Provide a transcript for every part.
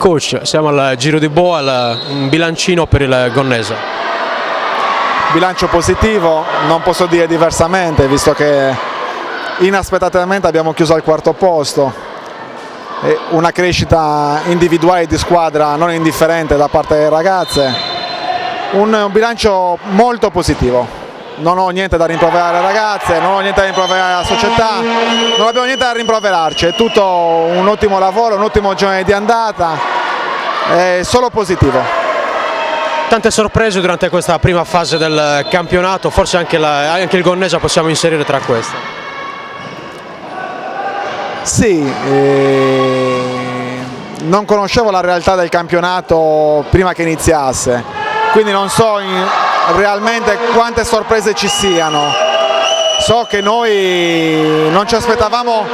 Coach, siamo al Giro di Boa, un bilancino per il Gonnesa. Bilancio positivo, non posso dire diversamente, visto che inaspettatamente abbiamo chiuso al quarto posto. E una crescita individuale di squadra non indifferente da parte delle ragazze. Un bilancio molto positivo. Non ho niente da rimproverare alle ragazze, non ho niente da rimproverare alla società, non abbiamo niente da rimproverarci, è tutto un ottimo lavoro, un ottimo giorno di andata, è solo positivo. Tante sorprese durante questa prima fase del campionato, forse anche il Gonnesa possiamo inserire tra queste. Sì, non conoscevo la realtà del campionato prima che iniziasse, quindi non so realmente quante sorprese ci siano. So che noi non ci aspettavamo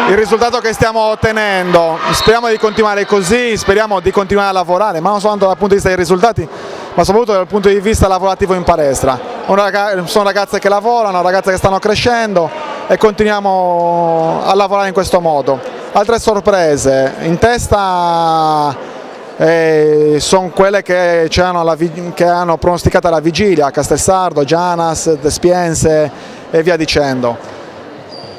il risultato che stiamo ottenendo, speriamo di continuare così, speriamo di continuare a lavorare, ma non soltanto dal punto di vista dei risultati, ma soprattutto dal punto di vista lavorativo in palestra. Sono ragazze che lavorano, ragazze che stanno crescendo e continuiamo a lavorare in questo modo. Altre sorprese, in testa sono quelle che hanno pronosticato alla vigilia, Castelsardo, Gianas, Despiense e via dicendo.